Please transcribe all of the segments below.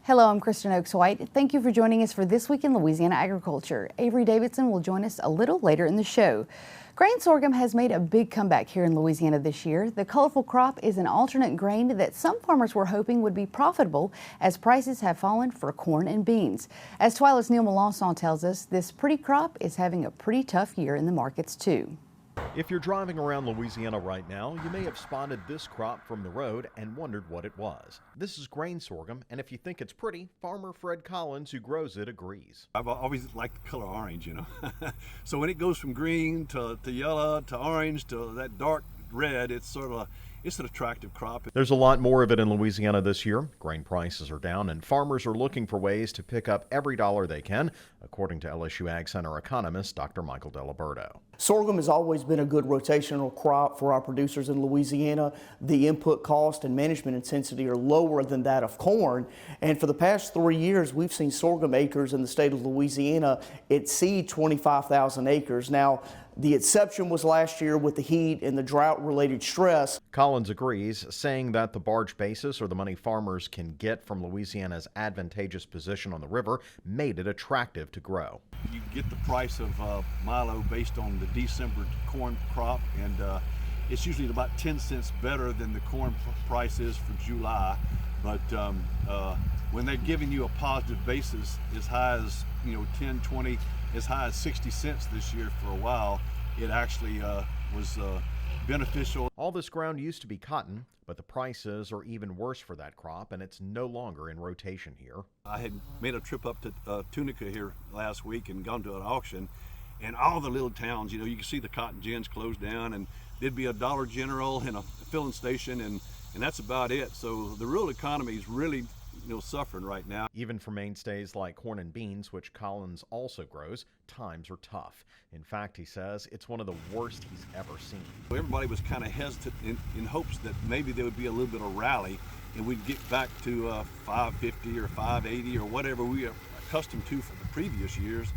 Hello, I'm Kristen Oaks-White. Thank you for joining us for This Week in Louisiana Agriculture. Avery Davidson will join us a little later in the show. Grain sorghum has made a big comeback here in Louisiana this year. The colorful crop is an alternate grain that some farmers were hoping would be profitable as prices have fallen for corn and beans. As TWILA's Neil Melancon tells us, this pretty crop is having a pretty tough year in the markets too. If you're driving around Louisiana right now, you may have spotted this crop from the road and wondered what it was. This is grain sorghum, and if you think it's pretty, farmer Fred Collins, who grows it, agrees. I've always liked the color orange, So when it goes from green to yellow to orange to that dark red, it's an attractive crop. There's a lot more of it in Louisiana this year. Grain prices are down, and farmers are looking for ways to pick up every dollar they can, according to LSU Ag Center economist Dr. Michael Delaberto. Sorghum has always been a good rotational crop for our producers in Louisiana. The input cost and management intensity are lower than that of corn. And for the past 3 years, we've seen sorghum acres in the state of Louisiana exceed 25,000 acres. Now, the exception was last year with the heat and the drought-related stress. Collins agrees, saying that the barge basis, or the money farmers can get from Louisiana's advantageous position on the river, made it attractive to grow. You get the price of milo based on the December corn crop, and it's usually about 10 cents better than the corn price is for July. But when they're giving you a positive basis as high as 10, 20, as high as 60 cents this year for a while, it actually was beneficial. All this ground used to be cotton, but the prices are even worse for that crop, and it's no longer in rotation here. I had made a trip up to Tunica here last week and gone to an auction, and all the little towns, you can see the cotton gins closed down, and there'd be a Dollar General and a filling station, and that's about it. So the rural economy is really suffering right now. Even for mainstays like corn and beans, which Collins also grows, times are tough. In fact, he says it's one of the worst he's ever seen. Everybody was kind of hesitant in hopes that maybe there would be a little bit of rally and we'd get back to 550 or 580 or whatever we are accustomed to for the previous years,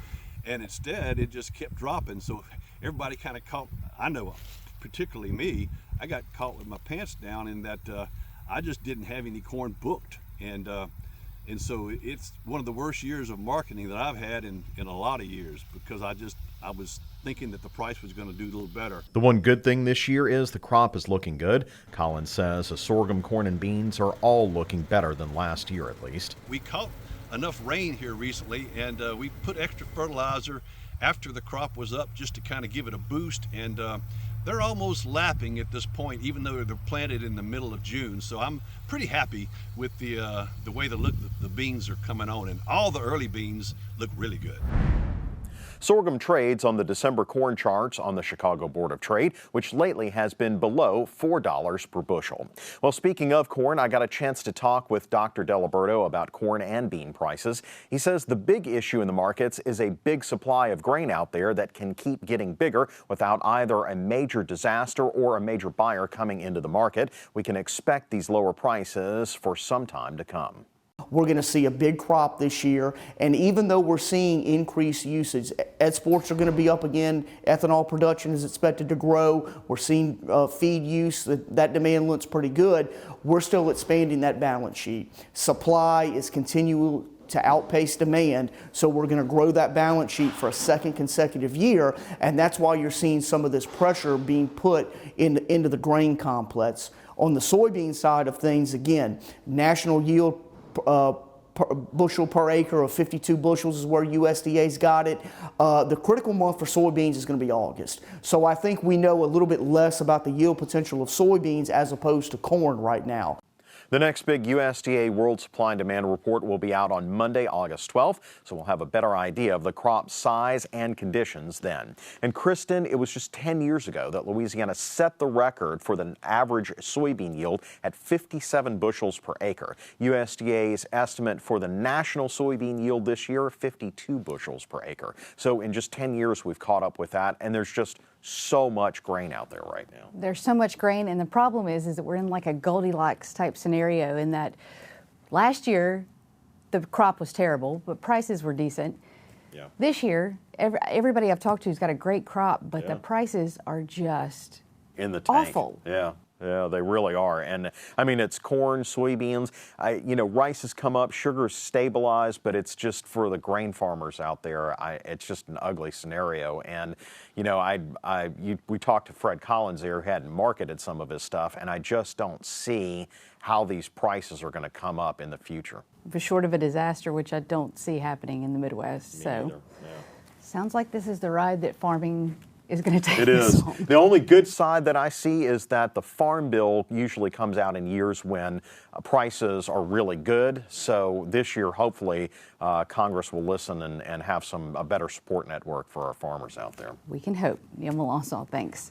and instead it just kept dropping. So everybody kind of caught, I know particularly me, I got caught with my pants down in that I just didn't have any corn booked. And so it's one of the worst years of marketing that I've had in a lot of years, because I was thinking that the price was going to do a little better. The one good thing this year is the crop is looking good. Collins says the sorghum, corn, and beans are all looking better than last year at least. We caught enough rain here recently, and we put extra fertilizer after the crop was up just to kind of give it a boost, and they're almost lapping at this point, even though they're planted in the middle of June. So I'm pretty happy with the way the beans are coming on, and all the early beans look really good. Sorghum trades on the December corn charts on the Chicago Board of Trade, which lately has been below $4 per bushel. Well, speaking of corn, I got a chance to talk with Dr. Delaberto about corn and bean prices. He says the big issue in the markets is a big supply of grain out there that can keep getting bigger without either a major disaster or a major buyer coming into the market. We can expect these lower prices for some time to come. We're going to see a big crop this year, and even though we're seeing increased usage, exports are going to be up again. Ethanol production is expected to grow. We're seeing feed use. That demand looks pretty good. We're still expanding that balance sheet. Supply is continuing to outpace demand, so we're going to grow that balance sheet for a second consecutive year, and that's why you're seeing some of this pressure being put into the grain complex. On the soybean side of things, again, national yield bushel per acre of 52 bushels is where USDA's got it. The critical month for soybeans is going to be August. So I think we know a little bit less about the yield potential of soybeans as opposed to corn right now. The next big USDA World Supply and Demand report will be out on Monday, August 12th, so we'll have a better idea of the crop size and conditions then. And Kristen, it was just 10 years ago that Louisiana set the record for the average soybean yield at 57 bushels per acre. USDA's estimate for the national soybean yield this year, 52 bushels per acre. So in just 10 years, we've caught up with that, and there's just so much grain out there right now. There's so much grain, and the problem is that we're in like a Goldilocks type scenario in that last year the crop was terrible, but prices were decent. Yeah. This year, everybody I've talked to has got a great crop, but the prices are just in the tank. Awful. Yeah. Yeah, they really are. And I mean, it's corn, soybeans, rice has come up, sugar's stabilized, but it's just for the grain farmers out there, it's just an ugly scenario. And, we talked to Fred Collins there, who hadn't marketed some of his stuff, and I just don't see how these prices are going to come up in the future. For short of a disaster, which I don't see happening in the Midwest. Me So, neither, yeah. Sounds like this is the ride that farming is going to take. It us is. on. The only good side that I see is that the farm bill usually comes out in years when prices are really good. So this year, hopefully, Congress will listen and have a better support network for our farmers out there. We can hope. Neil Melancon, thanks.